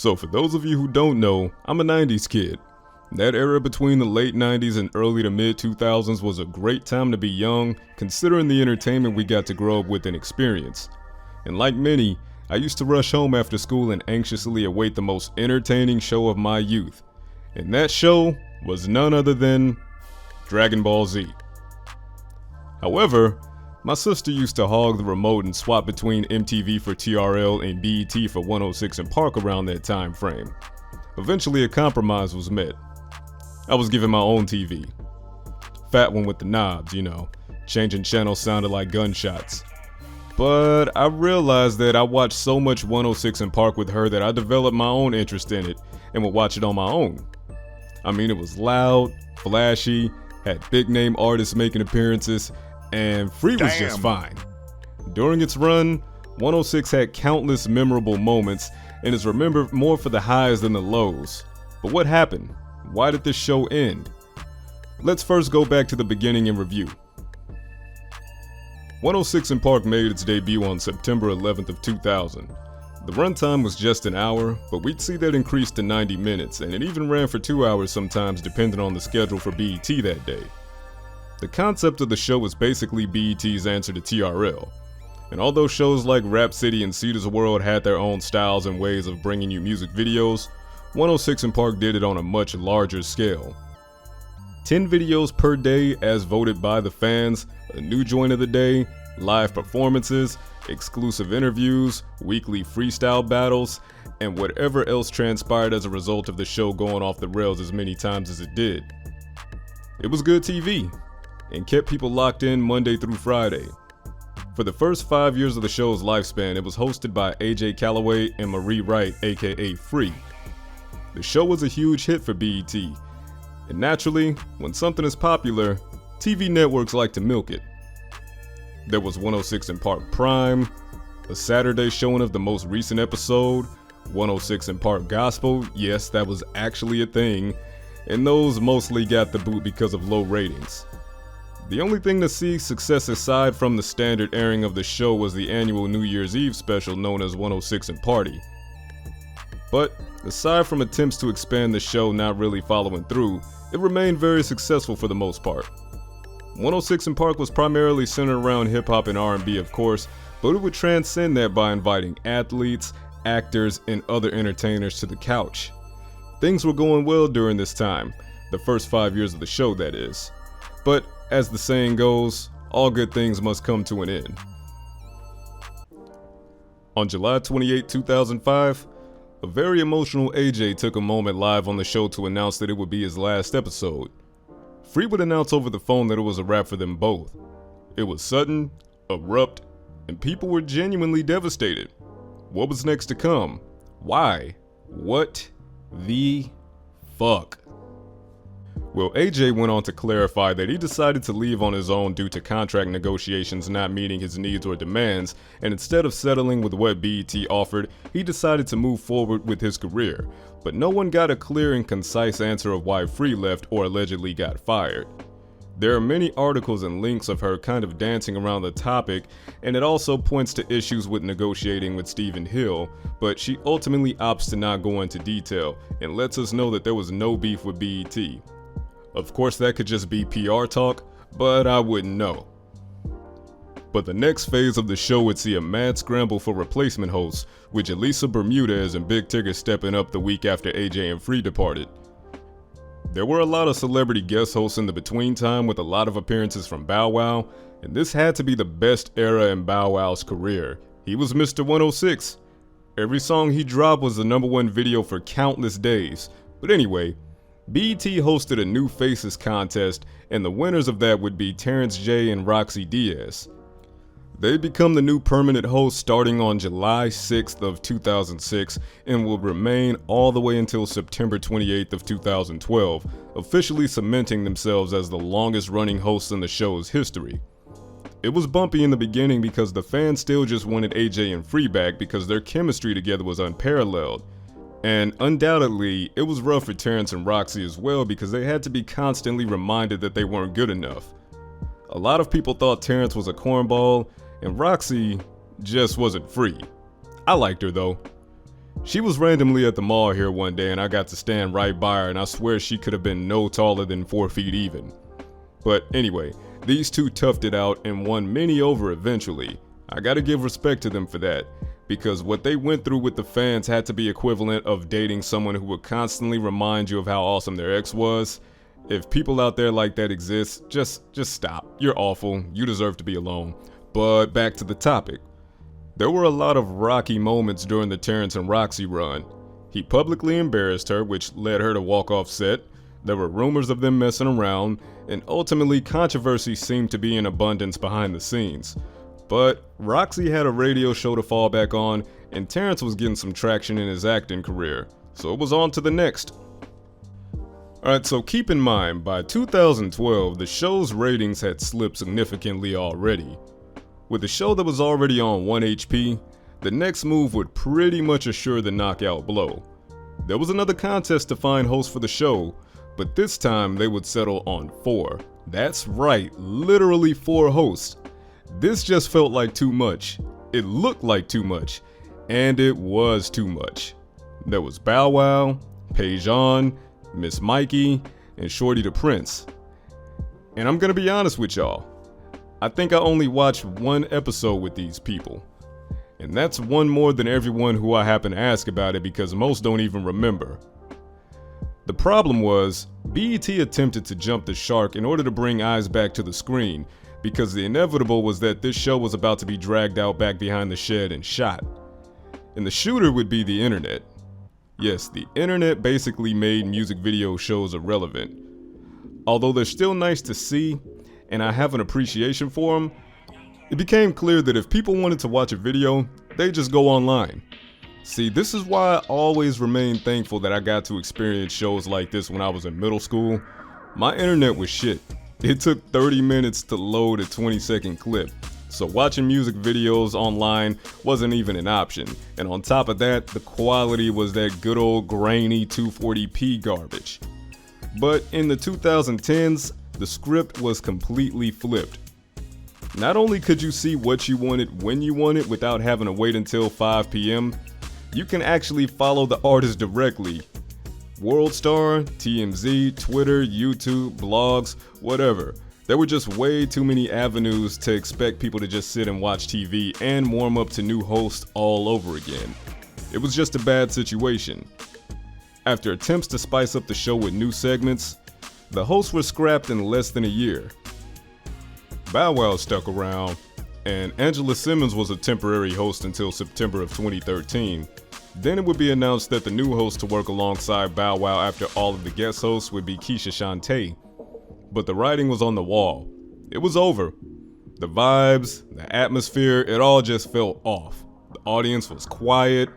So for those of you who don't know, I'm a 90s kid. That era between the late 90s and early to mid 2000s was a great time to be young, considering the entertainment we got to grow up with and experience. And like many, I used to rush home after school and anxiously await the most entertaining show of my youth. And that show was none other than Dragon Ball Z. However, my sister used to hog the remote and swap between MTV for TRL and BET for 106 and Park around that time frame. Eventually a compromise was met. I was given my own TV. Fat one with the knobs, you know. Changing channels sounded like gunshots. But I realized that I watched so much 106 and Park with her that I developed my own interest in it and would watch it on my own. I mean, it was loud, flashy, had big name artists making appearances, and Free was just fine. During its run, 106 had countless memorable moments and is remembered more for the highs than the lows. But what happened? Why did this show end? Let's first go back to the beginning and review. 106 and Park made its debut on September 11th of 2000. The runtime was just an hour, but we'd see that increase to 90 minutes, and it even ran for 2 hours sometimes depending on the schedule for BET that day. The concept of the show was basically BET's answer to TRL. And although shows like Rap City and Cedar's World had their own styles and ways of bringing you music videos, 106 and Park did it on a much larger scale. 10 videos per day as voted by the fans, a new joint of the day, live performances, exclusive interviews, weekly freestyle battles, and whatever else transpired as a result of the show going off the rails as many times as it did. It was good TV, and kept people locked in Monday through Friday. For the first 5 years of the show's lifespan, it was hosted by AJ Calloway and Marie Wright, aka Free. The show was a huge hit for BET, and naturally, when something is popular, TV networks like to milk it. There was 106 and Park Prime, a Saturday showing of the most recent episode, 106 and Park Gospel, yes, that was actually a thing, and those mostly got the boot because of low ratings. The only thing to see success aside from the standard airing of the show was the annual New Year's Eve special known as 106 and Party. But aside from attempts to expand the show not really following through, it remained very successful for the most part. 106 and Park was primarily centered around hip-hop and R&B of course, but it would transcend that by inviting athletes, actors, and other entertainers to the couch. Things were going well during this time, the first 5 years of the show that is. But as the saying goes, all good things must come to an end. On July 28, 2005, a very emotional AJ took a moment live on the show to announce that it would be his last episode. Free would announce over the phone that it was a wrap for them both. It was sudden, abrupt, and people were genuinely devastated. What was next to come? Why? What the fuck? Well, AJ went on to clarify that he decided to leave on his own due to contract negotiations not meeting his needs or demands, and instead of settling with what BET offered, he decided to move forward with his career. But no one got a clear and concise answer of why Free left or allegedly got fired. There are many articles and links of her kind of dancing around the topic, and it also points to issues with negotiating with Stephen Hill, but she ultimately opts to not go into detail and lets us know that there was no beef with BET. Of course that could just be PR talk, but I wouldn't know. But the next phase of the show would see a mad scramble for replacement hosts, with Elisa Bermudez and Big Tigger stepping up the week after AJ and Free departed. There were a lot of celebrity guest hosts in the between time with a lot of appearances from Bow Wow, and this had to be the best era in Bow Wow's career. He was Mr. 106. Every song he dropped was the #1 video for countless days. But anyway, BET hosted a New Faces contest, and the winners of that would be Terrence J and Rocsi Diaz. They become the new permanent hosts starting on July 6th of 2006 and will remain all the way until September 28th of 2012, officially cementing themselves as the longest running hosts in the show's history. It was bumpy in the beginning because the fans still just wanted AJ and Free back because their chemistry together was unparalleled. And undoubtedly, it was rough for Terrence and Rocsi as well because they had to be constantly reminded that they weren't good enough. A lot of people thought Terrence was a cornball, and Rocsi just wasn't Free. I liked her though. She was randomly at the mall here one day and I got to stand right by her, and I swear she could have been no taller than 4 feet even. But anyway, these two toughed it out and won many over eventually. I gotta give respect to them for that, because what they went through with the fans had to be equivalent of dating someone who would constantly remind you of how awesome their ex was. If people out there like that exist, just stop. You're awful. You deserve to be alone. But back to the topic. There were a lot of rocky moments during the Terrence and Rocsi run. He publicly embarrassed her, which led her to walk off set. There were rumors of them messing around, and ultimately controversy seemed to be in abundance behind the scenes. But Rocsi had a radio show to fall back on, and Terrence was getting some traction in his acting career, so it was on to the next. Alright, so keep in mind, by 2012, the show's ratings had slipped significantly already. With the show that was already on 1 HP, the next move would pretty much assure the knockout blow. There was another contest to find hosts for the show, but this time they would settle on 4. That's right, literally 4 hosts. This just felt like too much. It looked like too much, and it was too much. There was Bow Wow, Paigeon, Miss Mikey, and Shorty the Prince. And I'm gonna be honest with y'all, I think I only watched 1 episode with these people. And that's one more than everyone who I happen to ask about it, because most don't even remember. The problem was, BET attempted to jump the shark in order to bring eyes back to the screen, because the inevitable was that this show was about to be dragged out back behind the shed and shot. And the shooter would be the internet. Yes, the internet basically made music video shows irrelevant. Although they're still nice to see, and I have an appreciation for them, it became clear that if people wanted to watch a video, they just go online. See, this is why I always remain thankful that I got to experience shows like this when I was in middle school. My internet was shit. It took 30 minutes to load a 20-second clip, so watching music videos online wasn't even an option, and on top of that, the quality was that good old grainy 240p garbage. But in the 2010s, the script was completely flipped. Not only could you see what you wanted when you wanted without having to wait until 5 p.m., you can actually follow the artist directly. WorldStar, TMZ, Twitter, YouTube, blogs, whatever. There were just way too many avenues to expect people to just sit and watch TV and warm up to new hosts all over again. It was just a bad situation. After attempts to spice up the show with new segments, the hosts were scrapped in less than a year. Bow Wow stuck around, and Angela Simmons was a temporary host until September of 2013. Then it would be announced that the new host to work alongside Bow Wow after all of the guest hosts would be Keisha Shantae. But the writing was on the wall. It was over. The vibes, the atmosphere, it all just felt off. The audience was quiet.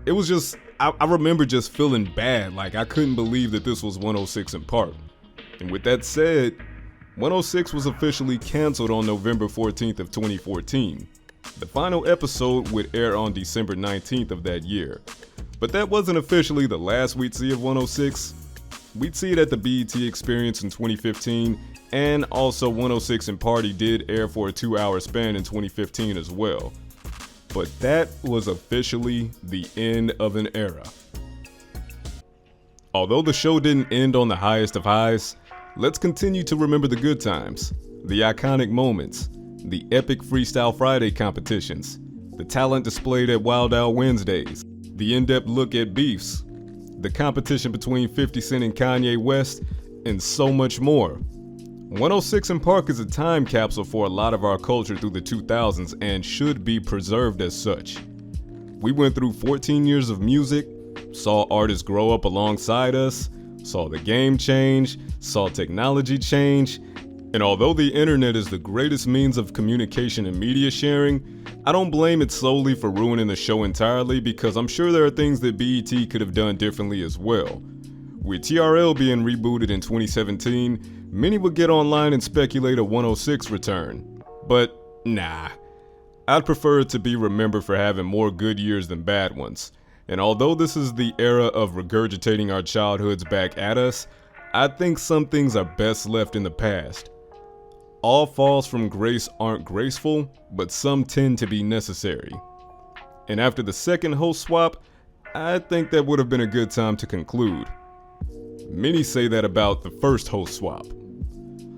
It was just, I remember just feeling bad, like I couldn't believe that this was 106 in Park. And with that said, 106 was officially canceled on November 14th of 2014. The final episode would air on December 19th of that year. But that wasn't officially the last we'd see of 106. We'd see it at the BET Experience in 2015, and also 106 in Party did air for a 2-hour span in 2015 as well. But that was officially the end of an era. Although the show didn't end on the highest of highs, let's continue to remember the good times, the iconic moments, the epic Freestyle Friday competitions, the talent displayed at Wild Out Wednesdays, the in-depth look at beefs, the competition between 50 Cent and Kanye West, and so much more. 106 in Park is a time capsule for a lot of our culture through the 2000s and should be preserved as such. We went through 14 years of music, saw artists grow up alongside us, saw the game change, saw technology change, and although the internet is the greatest means of communication and media sharing, I don't blame it solely for ruining the show entirely, because I'm sure there are things that BET could have done differently as well. With TRL being rebooted in 2017, many would get online and speculate a 106 return. But nah, I'd prefer it to be remembered for having more good years than bad ones. And although this is the era of regurgitating our childhoods back at us, I think some things are best left in the past. All falls from grace aren't graceful, but some tend to be necessary. And after the second host swap, I think that would have been a good time to conclude. Many say that about the first host swap.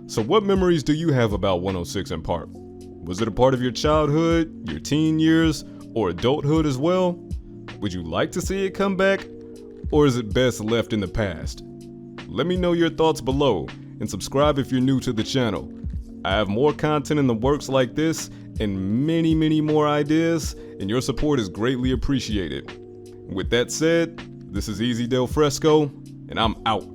So what memories do you have about 106 & Park? Was it a part of your childhood, your teen years, or adulthood as well? Would you like to see it come back? Or is it best left in the past? Let me know your thoughts below, and subscribe if you're new to the channel. I have more content in the works like this, and many more ideas, and your support is greatly appreciated. With that said, this is Easy Del Fresco, and I'm out.